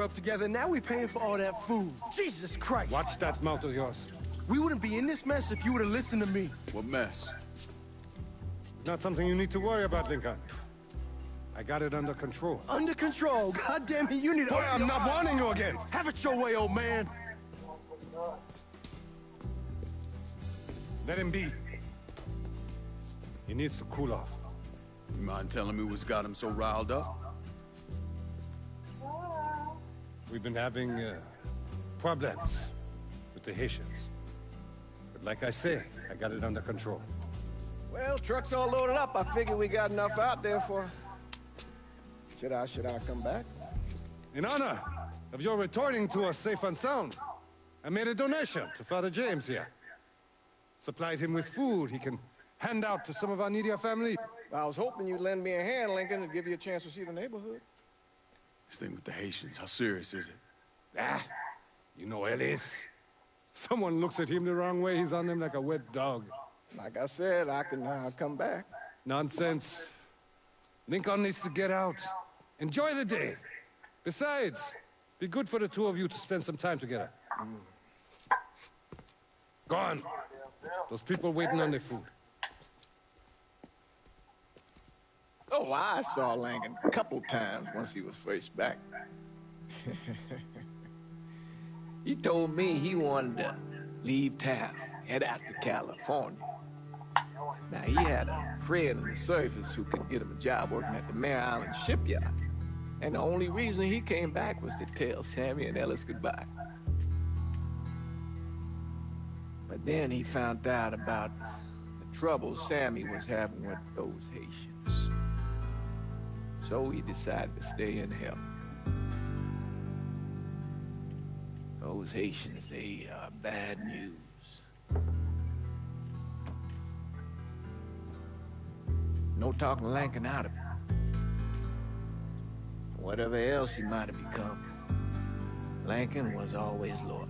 grew up together, now we paying for all that food. Jesus Christ. Watch that mouth of yours. We wouldn't be in this mess if you would have listened to me. What mess? Not something you need to worry about, Lincoln. I got it under control. Under control? God damn it, you need to... Boy, I'm not warning you again. Have it your way, old man. Let him be. He needs to cool off. You mind telling me what's got him so riled up? We've been having problems with the Haitians. But like I say, I got it under control. Well, truck's all loaded up. I figure we got enough out there for... Should I come back? In honor of your returning to us safe and sound, I made a donation to Father James here. Supplied him with food he can hand out to some of our needier family. I was hoping you'd lend me a hand, Lincoln, and give you a chance to see the neighborhood. This thing with the Haitians, how serious is it? Ah, you know Ellis. Someone looks at him the wrong way, he's on them like a wet dog. Like I said, I can come back. Nonsense. Lincoln needs to get out. Enjoy the day. Besides, be good for the two of you to spend some time together. Go on. Those people waiting on their food. Oh, I saw Lincoln a couple times once he was first back. He told me he wanted to leave town, head out to California. Now, he had a friend in the service who could get him a job working at the Mare Island shipyard. And the only reason he came back was to tell Sammy and Ellis goodbye. But then he found out about the trouble Sammy was having with those Haitians. So he decided to stay and help. Those Haitians, they are bad news. No talking Lincoln out of it. Whatever else he might have become, Lincoln was always loyal.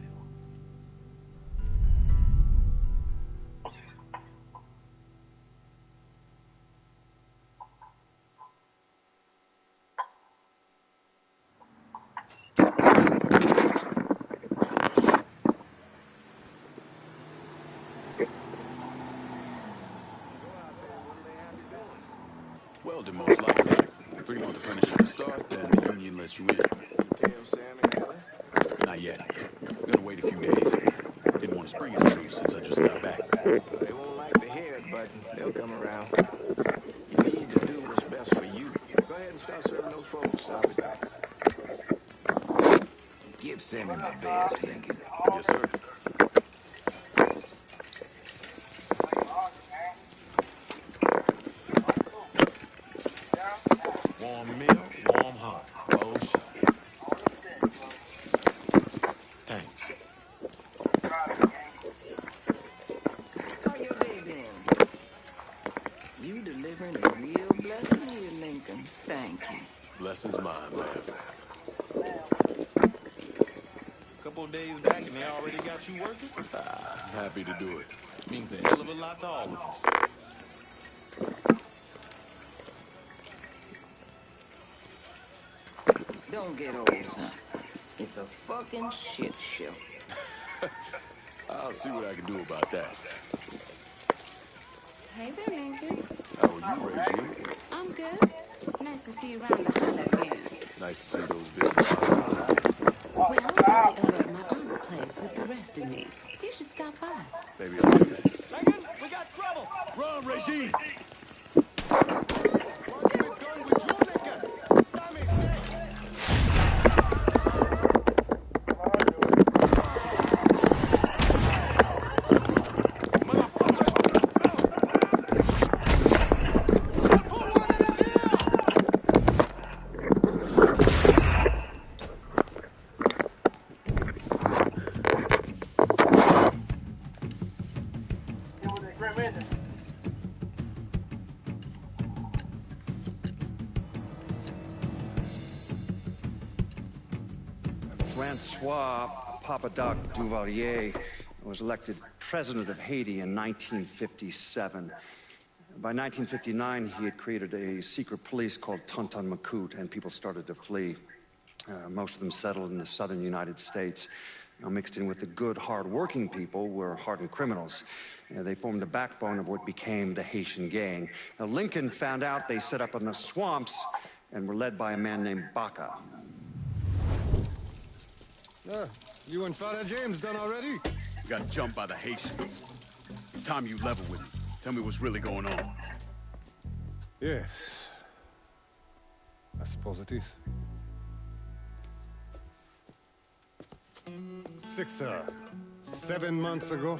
Well, then most likely. 3-month apprenticeship to start, then the union lets you in. Tell Sammy and Ellis? Not yet. Gonna wait a few days. Didn't want to spring it on them since I just got back. They won't like to hear it, but they'll come around. You need to do what's best for you. Go ahead and start serving those folks. I'll be back. Give Sammy my best, Lincoln. Yes, sir. Warm meal, warm heart. Oh, shit. Thanks. How your day been? You delivering a real blessing here, Lincoln. Thank you. Blessings mine, man. Couple of days back and they already got you working? I'm happy to do it. Means a hell of a lot to all of us. Don't get old, son. It's a fucking shit show. I'll see what I can do about that. Hey there, Lincoln. How are you, Reggie? I'm good. Nice to see you around the holla again. Nice to see those big bodies. Well, I'll be over at my aunt's place with the rest of me. You should stop by. Maybe I'll do that. Lincoln, we got trouble! Run, Reggie! Francois Papadoc Duvalier was elected president of Haiti in 1957. By 1959, he had created a secret police called Tonton Macoute, and people started to flee. Most of them settled in the southern United States. Mixed in with the good, hard-working people were hardened criminals. They formed the backbone of what became the Haitian gang. Now, Lincoln found out they set up in the swamps and were led by a man named Baca. You and Father James done already? We got jumped by the Haitians. It's time you level with me. Tell me what's really going on. Yes. I suppose it is. 7 months ago,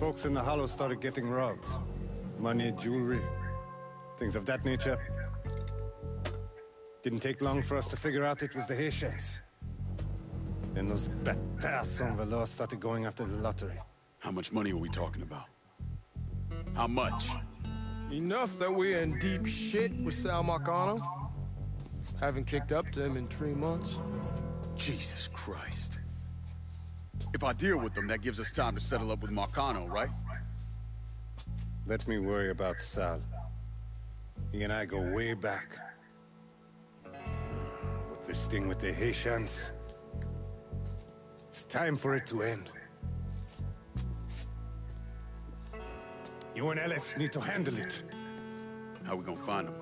folks in the Hollow started getting robbed. Money, jewelry, things of that nature. Didn't take long for us to figure out it was the Haitians. Then those bâtards en velours started going after the lottery. How much money are we talking about? How much? Enough that we're in deep shit with Sal Marcano. Haven't kicked up to him in 3 months. Jesus Christ. If I deal with them, that gives us time to settle up with Marcano, right? Let me worry about Sal. He and I go way back. But this thing with the Haitians... it's time for it to end. You and Ellis need to handle it. How we gonna find them?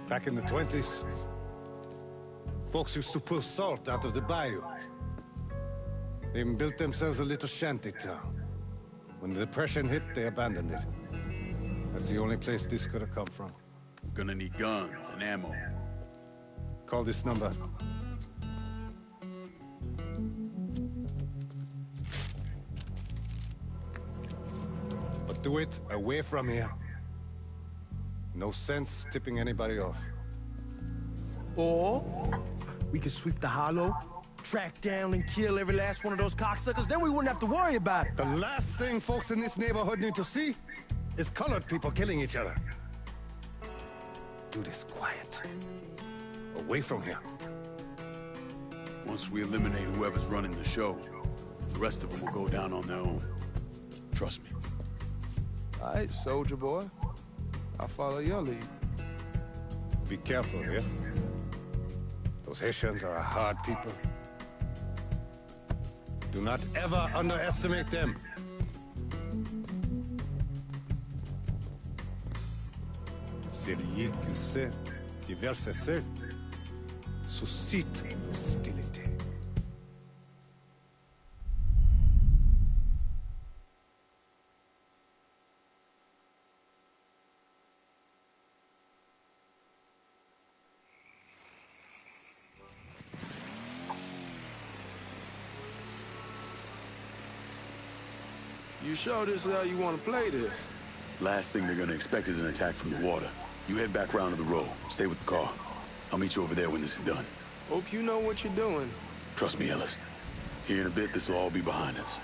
Back in the 20s, folks used to pull salt out of the bayou. They even built themselves a little shanty town. When the Depression hit, they abandoned it. That's the only place this could have come from. Gonna need guns and ammo. Call this number. But do it away from here. No sense tipping anybody off. Or we could sweep the Hollow, track down and kill every last one of those cocksuckers, then we wouldn't have to worry about it. The last thing folks in this neighborhood need to see is colored people killing each other. Do this quiet. Away from here. Once we eliminate whoever's running the show, the rest of them will go down on their own. Trust me. All right, soldier boy. I'll follow your lead. Be careful, yeah? Those Haitians are a hard people. Do not ever underestimate them. Celui qui sait diverse sait suscite l'hostilité. You sure this is how you want to play this? Last thing they're gonna expect is an attack from the water. You head back round to the road. Stay with the car. I'll meet you over there when this is done. Hope you know what you're doing. Trust me, Ellis. Here in a bit, this will all be behind us.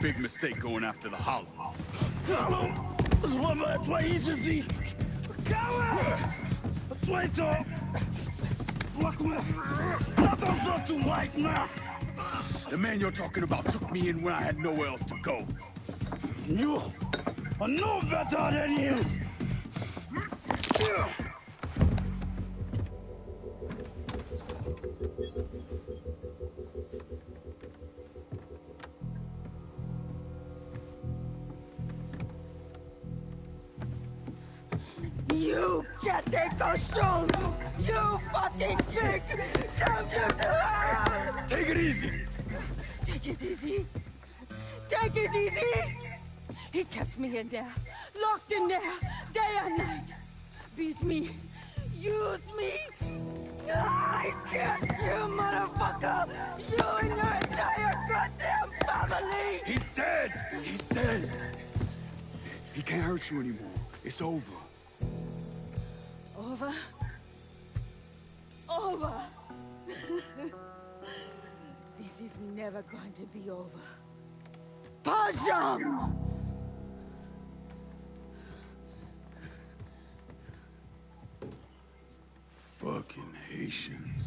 big mistake going after the Hollow. The man you're talking about took me in when I had nowhere else to go. You are no better than him. You can't take those shoes! You fucking pig! Damn you to hell! Take it easy! Take it easy! Take it easy! He kept me in there, locked in there, day and night. Beat me, use me. I guess you, motherfucker! You and your entire goddamn family! He's dead! He's dead! He can't hurt you anymore. It's over. Over? Over! This is never going to be over. Pajam! Fucking Haitians.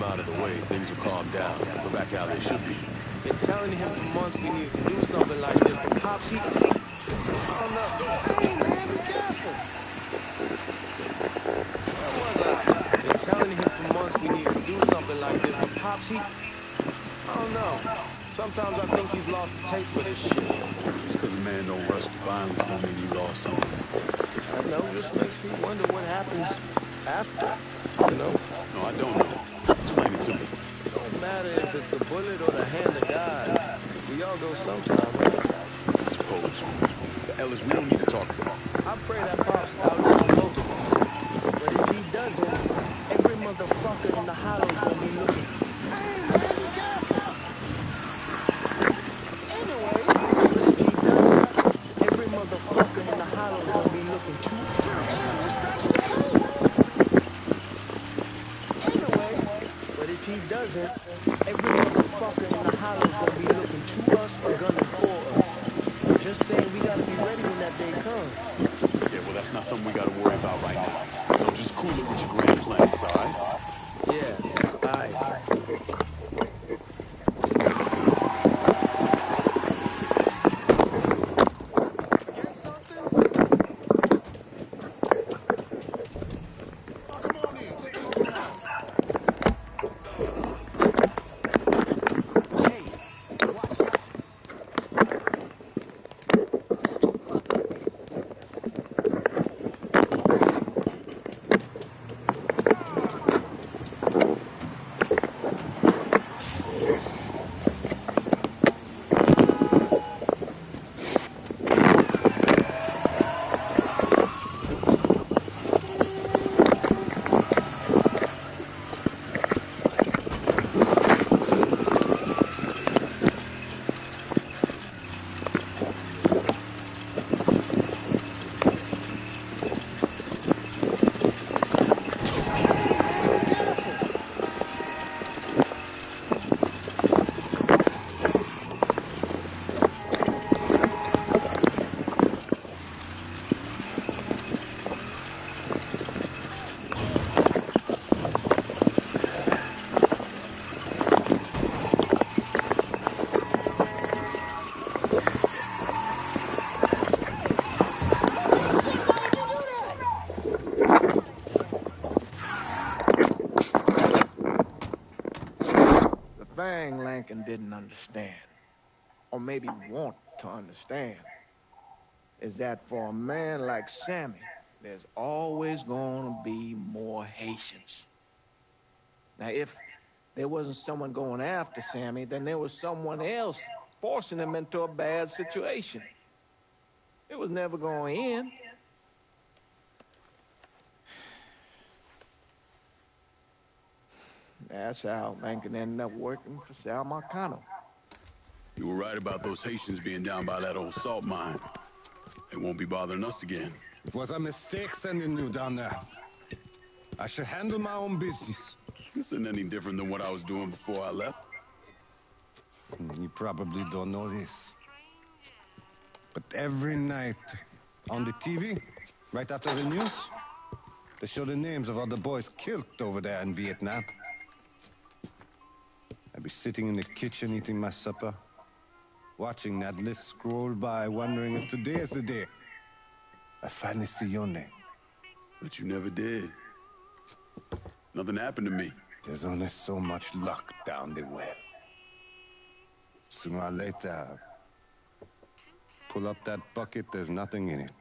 out of the way, things will calm down. Go back to how they should be. Been telling him for months we need to do something like this, but Pops, he... I don't know. Hey, man, be careful. Where was I? Been telling him for months we need to do something like this, but Pops, he... I don't know. Sometimes I think he's lost the taste for this shit. Just because a man don't rush to violence don't mean he lost something. I know, this makes me wonder what happens after, you know? No, I don't know. Explain it to me. It don't matter if it's a bullet or the hand of God. We all go sometime, right? I suppose. But Ellis, we don't need to talk about it. I pray that Pops outlives both of us. But if he doesn't, every motherfucker in the hollow's gonna be looking. Hey, man, be careful. Anyway, but if he doesn't, every motherfucker in the hollow's gonna be looking too. Damn, you scratched the paint. Anyway, but if he doesn't, every motherfucker in the hollow's gonna be looking to us or gunning for us. Just saying we gotta be ready when that day comes. Yeah, well, that's not something we gotta worry about right now. So just cool it with your grand plans, all right? Yeah, all right. Thing Lincoln didn't understand, or maybe want to understand, is that for a man like Sammy, there's always gonna be more Haitians. Now, if there wasn't someone going after Sammy, then there was someone else forcing him into a bad situation. It was never gonna end. That's how Lincoln ended up working for Sal Marcano. You were right about those Haitians being down by that old salt mine. They won't be bothering us again. It was a mistake sending you down there. I should handle my own business. This isn't any different than what I was doing before I left. You probably don't know this. But every night on the TV, right after the news, they show the names of all the boys killed over there in Vietnam. I'd be sitting in the kitchen eating my supper, watching that list scroll by, wondering if today is the day I finally see your name. But you never did. Nothing happened to me. There's only so much luck down the well. Sooner or later, pull up that bucket, there's nothing in it.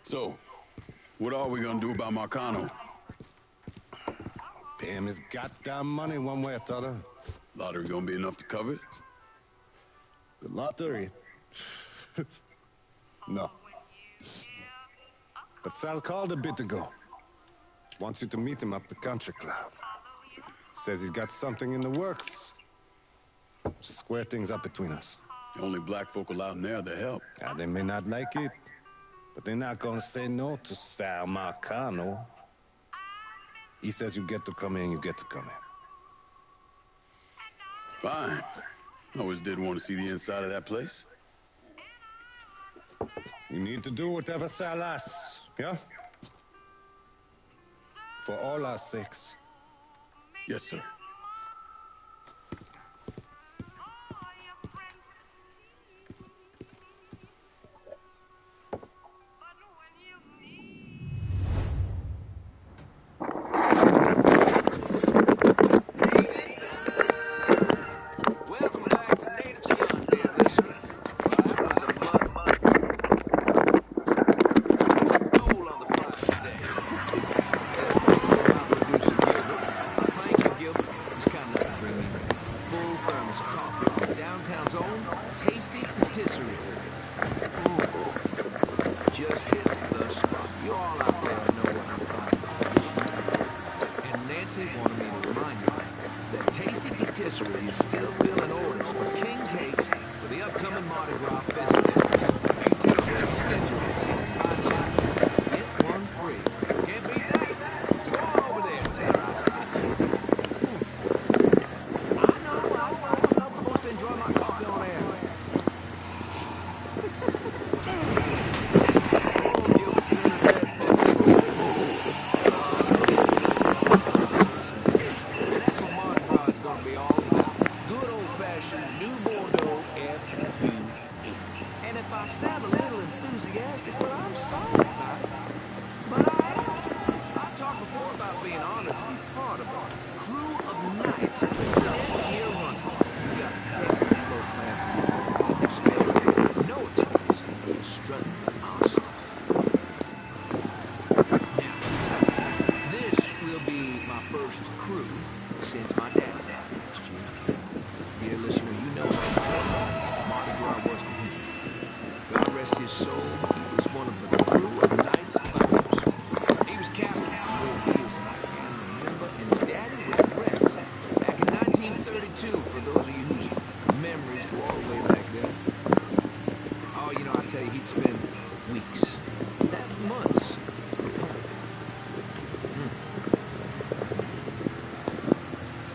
So, what are we gonna do about Marcano? Pay him his goddamn money one way or the other. Lottery gonna be enough to cover it? The lottery? No. But Sal called a bit ago. Wants you to meet him up the country club. Says he's got something in the works. Square things up between us. The only black folk allowed in there, they help. Yeah, they may not like it, but they're not gonna say no to Sal Marcano. He says you get to come in, you get to come in. Fine. I always did want to see the inside of that place. You need to do whatever Sal asks, yeah? For all our sakes. Yes, sir. Welcome back to Native Son, dear listener. Well, that was a mud on the fire today. My producer Gilbert. Thank you, Gilbert. It was kind enough to bring me a full thermos of coffee from downtown's own Tasty Patisserie. Ooh, just hits the spot. You all out there know what I'm talking about this year. And Nancy wanted me to remind you that Tasty Patisserie is still filling orders for king cakes for the upcoming Mardi Gras festivities. You take care of essentials and buy two, get one free. Can't beat that. So go on over there and tell her I sent you. I know, I'm not supposed to enjoy my coffee on air. Oh, Gilbert's turning red, folks. And that's what Mardi Gras is going to be all about. Good old-fashioned New Bordeaux F-U-E. And if I sound a little enthusiastic, well, I'm sorry about it. But I am. I've talked before about being honored to be part of a crew of knights for 10-year run. We got a heavy flow plan for you. Spared no expense in strutting our stuff. Now, this will be my first crew since my dad died last year. Dear listener, you know how Mardi Gras was to him. God rest his soul, he was one of the crew of Knights Founders. He was captain as many years as I can remember, and Daddy was Rex back in 1932, for those of you whose memories go all the way back then. Oh, you know, I tell you, he'd spend weeks, months, preparing.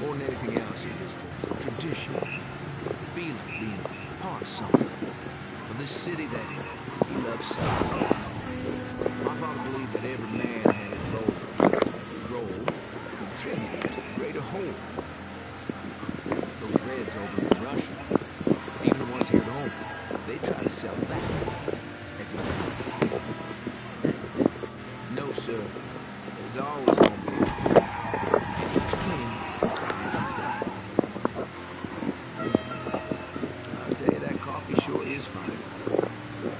More than anything else, it was the tradition, the feeling of being part of something. For this city that he loved so. My father believed that every man had his role contributed to the greater whole. Those Reds over in Russia, even the ones here at home, they try to sell that as if no, sir. There's always going to be each king as he's got. I'll tell you, that coffee sure is fine.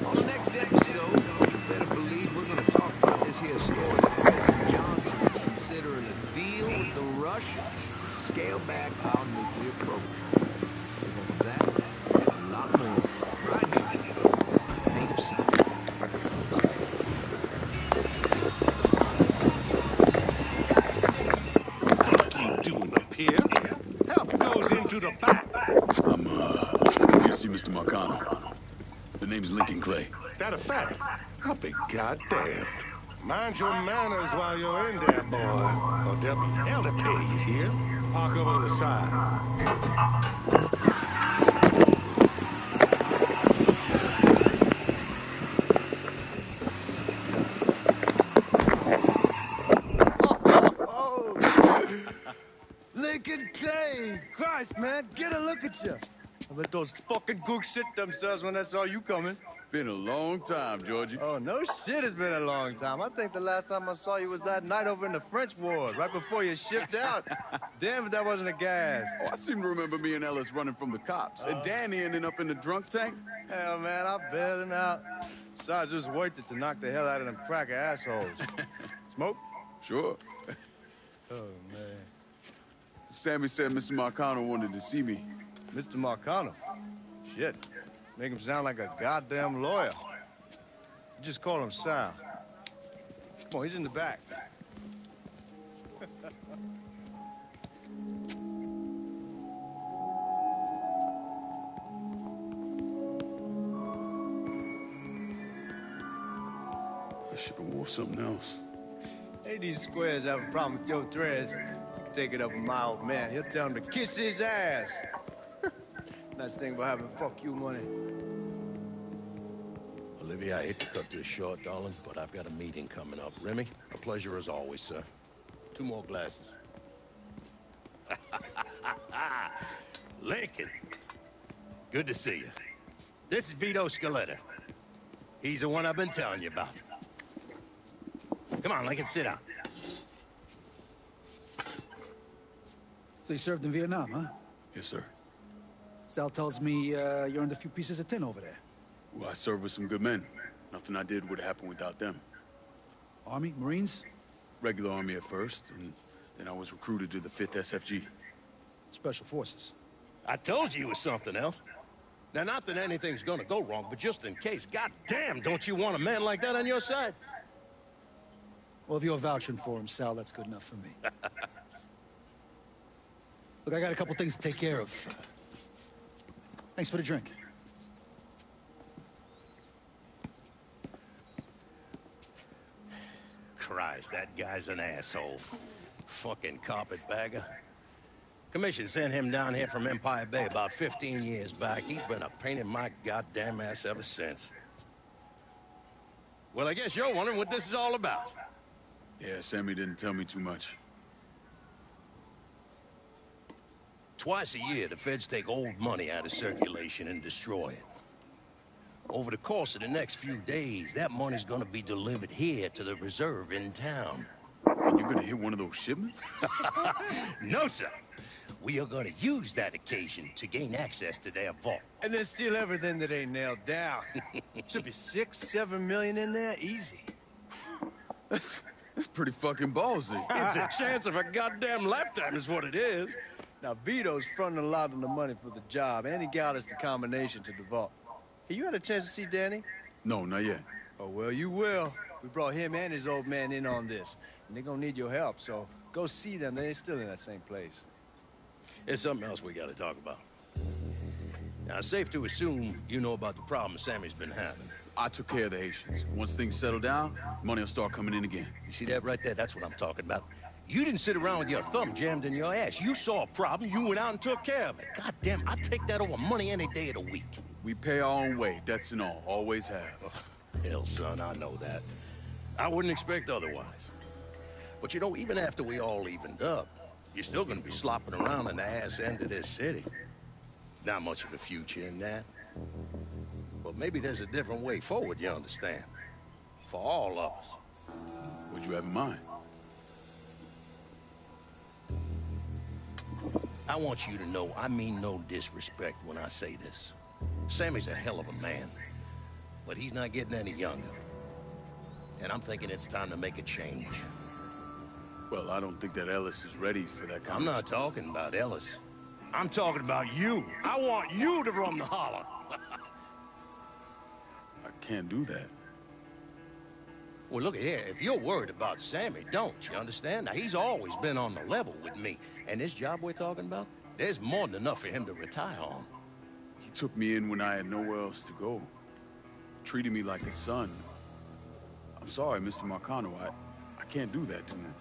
On the next episode, you better believe we're going to talk about this here story that President Johnson is considering a deal with the Russians to scale back our nuclear program. All of that and a lot more right here. Native Son. Fuck you doing up here? Help goes into the back. I'm, here to see Mr. Marcano. The name's Lincoln Clay. That a fact? I'll be goddamned. Mind your manners while you're in there, boy. Or there'll be hell to pay, you hear? Park over to the side. Lincoln Clay! Christ, man, get a look at you. I bet those fucking gooks shit themselves when they saw you coming. Been a long time, Georgie. Oh, no shit, it's been a long time. I think the last time I saw you was that night over in the French ward, right before you shipped out. Damn if that wasn't a gas. Oh, I seem to remember me and Ellis running from the cops. And Danny ending up in the drunk tank. Hell, man, I bailed him out. Besides, just worth it to knock the hell out of them cracker assholes. Smoke? Sure. Oh, man. Sammy said Mr. Marcano wanted to see me. Mr. Marcano? Shit. Make him sound like a goddamn lawyer. Just call him Sal. Come on, he's in the back. I should have wore something else. Hey, these squares have a problem with your threads. You can take it up with my old man. He'll tell him to kiss his ass. Nice thing about having fuck you money. Olivia, I hate to cut this short, darling, but I've got a meeting coming up. Remy, a pleasure as always, sir. 2 more glasses. Lincoln. Good to see you. This is Vito Scaletta. He's the one I've been telling you about. Come on, Lincoln, sit down. So you served in Vietnam, huh? Yes, sir. Sal tells me you earned a few pieces of tin over there. Well, I served with some good men. Nothing I did would have happened without them. Army? Marines? Regular Army at first, and then I was recruited to the 5th SFG. Special Forces. I told you it was something else. Now, not that anything's gonna go wrong, but just in case, goddamn, don't you want a man like that on your side? Well, if you're vouching for him, Sal, that's good enough for me. Look, I got a couple things to take care of. Thanks for the drink. Christ, that guy's an asshole. Fucking carpetbagger. Commission sent him down here from Empire Bay about 15 years back. He's been a pain in my goddamn ass ever since. Well, I guess you're wondering what this is all about. Yeah, Sammy didn't tell me too much. Twice a year, the feds take old money out of circulation and destroy it. Over the course of the next few days, that money's gonna be delivered here to the reserve in town. And you're gonna hit one of those shipments? No, sir. We are gonna use that occasion to gain access to their vault. And then steal everything that ain't nailed down. Should be 6, 7 million in there, easy. That's pretty fucking ballsy. It's a chance of a goddamn lifetime is what it is. Now, Vito's fronting a lot of the money for the job, and he got us the combination to the vault. Hey, you had a chance to see Danny? No, not yet. Oh, well, you will. We brought him and his old man in on this, and they're gonna need your help, so go see them. They're still in that same place. There's something else we gotta talk about. Now, it's safe to assume you know about the problem Sammy's been having. I took care of the Haitians. Once things settle down, money will start coming in again. You see that right there? That's what I'm talking about. You didn't sit around with your thumb jammed in your ass. You saw a problem, you went out and took care of it. God damn, I'd take that over money any day of the week. We pay our own way, debts and all. Always have. Hell, son, I know that. I wouldn't expect otherwise. But you know, even after we all evened up, you're still gonna be slopping around in the ass end of this city. Not much of a future in that. But maybe there's a different way forward, you understand? For all of us. What'd you have in mind? I want you to know I mean no disrespect when I say this. Sammy's a hell of a man, but he's not getting any younger. And I'm thinking it's time to make a change. Well, I don't think that Ellis is ready for that kind I'm not talking about Ellis. I'm talking about you. I want you to run the holler. I can't do that. Well, look here, if you're worried about Sammy, don't, you understand? Now, he's always been on the level with me. And this job we're talking about, there's more than enough for him to retire on. He took me in when I had nowhere else to go. Treated me like a son. I'm sorry, Mr. Marcano. I can't do that to him.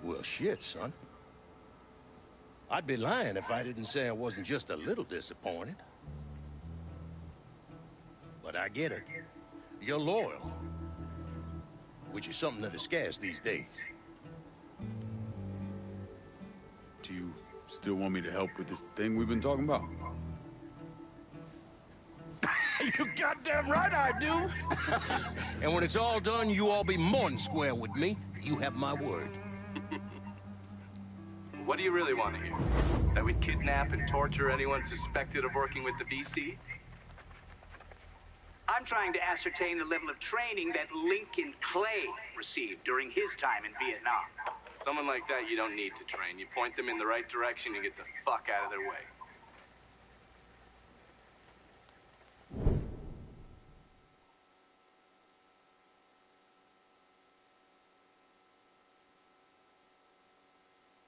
Well, shit, son. I'd be lying if I didn't say I wasn't just a little disappointed. But I get it. You're loyal. Which is something that is scarce these days. Do you still want me to help with this thing we've been talking about? You goddamn right I do! And when it's all done, you all be more than square with me. You have my word. What do you really want to hear? That we'd kidnap and torture anyone suspected of working with the BC? I'm trying to ascertain the level of training that Lincoln Clay received during his time in Vietnam. Someone like that you don't need to train. You point them in the right direction and get the fuck out of their way.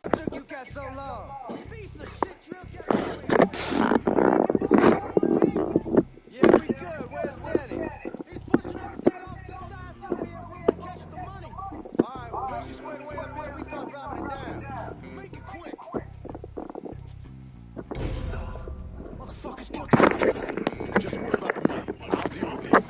What took you guys so long? Piece of shit drill. Yeah, we good. Where's Danny? He's pushing everything off the side so we ain't catch the money. All right, well, once you square away up here, we start dropping it down. Make it quick. Motherfuckers killed the police. Just worry about the money. I'll deal with this.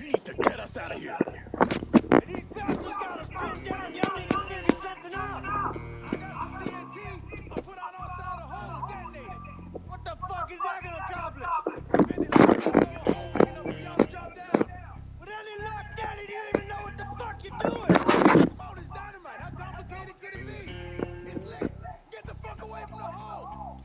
needs to get us out of here. These bastards got us pinned down. Y'all need to figure something out. I got some TNT. I'll put on outside the hole and detonate it. What the fuck is that gonna accomplish? Maybe like blow a hole big enough for y'all to drop down. With any luck, Danny, do you even know what the fuck you're doing? Come on, it's dynamite. How complicated could it be? It's lit. Get the fuck away from the hole.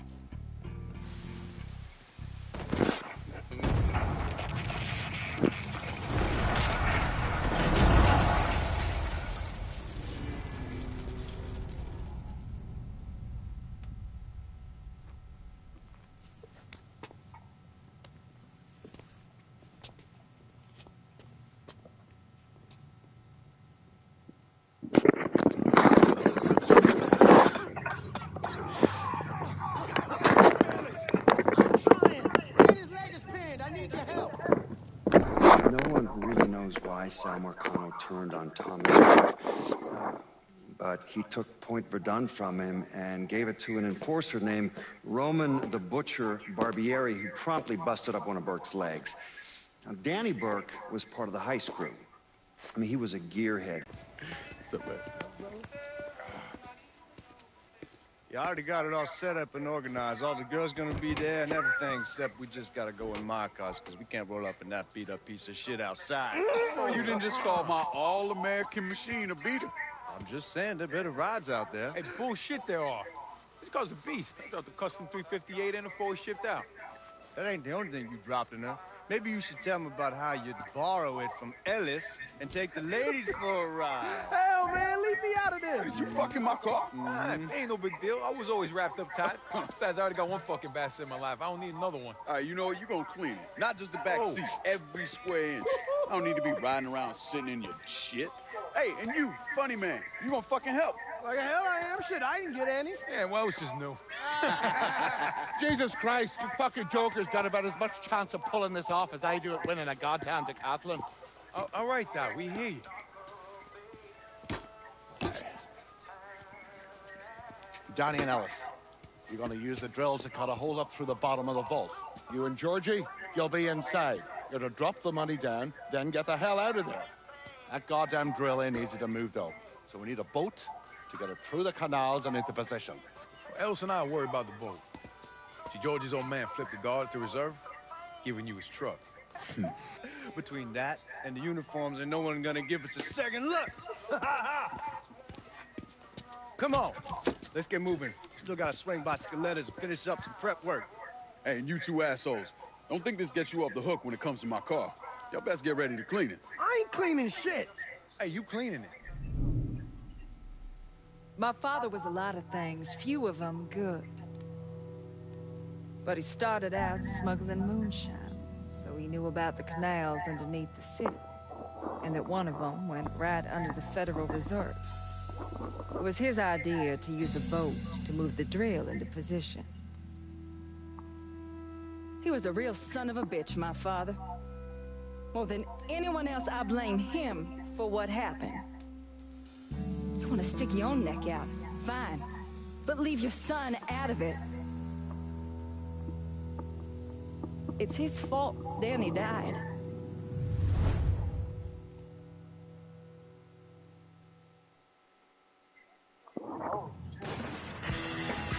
No one really knows why Sal Marcano turned on Thomas Burke, but he took Point Verdun from him and gave it to an enforcer named Roman the Butcher Barbieri, who promptly busted up one of Burke's legs. Now, Danny Burke was part of the heist crew. I mean, he was a gearhead. Yeah, I already got it all set up and organized. All the girls gonna be there and everything, except we just gotta go in my cars, because we can't roll up in that beat-up piece of shit outside. Oh, you didn't just call my all-American machine a beater. I'm just saying, there are better rides out there. It's bullshit there are. This car's a beast. I dropped the custom 358 and the 4 shipped out. That ain't the only thing you dropped in her. Maybe you should tell them about how you'd borrow it from Ellis and take the ladies for a ride. Hell, man, leave me out of this. Did you fucking my car? Ain't no big deal. I was always wrapped up tight. Besides, I already got one fucking bastard in my life. I don't need another one. All right, you know what? You're gonna clean it. Not just the back seat, every square inch. I don't need to be riding around sitting in your shit. Hey, and you, funny man, you gonna fucking help. Like hell I am. Shit, I didn't get any. Yeah, well, it's just new. Jesus Christ, you fucking jokers got about as much chance of pulling this off as I do at winning a goddamn decathlon. Oh, all right, Doc, we hear you. Johnny and Ellis, you're gonna use the drills to cut a hole up through the bottom of the vault. You and Georgie, you'll be inside. You're to drop the money down, then get the hell out of there. That goddamn drill ain't easy to move, though. So we need a boat to get it through the canals and into position. Ellis and I are worried about the boat. See, George's old man flipped the guard at the reserve, giving you his truck. Between that and the uniforms, and no one gonna give us a second look. Come on, let's get moving. Still gotta swing by Skelettas and finish up some prep work. Hey, and you two assholes, don't think this gets you off the hook when it comes to my car. Y'all best get ready to clean it. I ain't cleaning shit. Hey, you cleaning it. My father was a lot of things, few of them good. But he started out smuggling moonshine, so he knew about the canals underneath the city, and that one of them went right under the Federal Reserve. It was his idea to use a boat to move the drill into position. He was a real son of a bitch, my father. More than anyone else, I blame him for what happened. You want to stick your own neck out, fine. But leave your son out of it. It's his fault Danny died.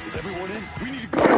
Is everyone in? We need to go.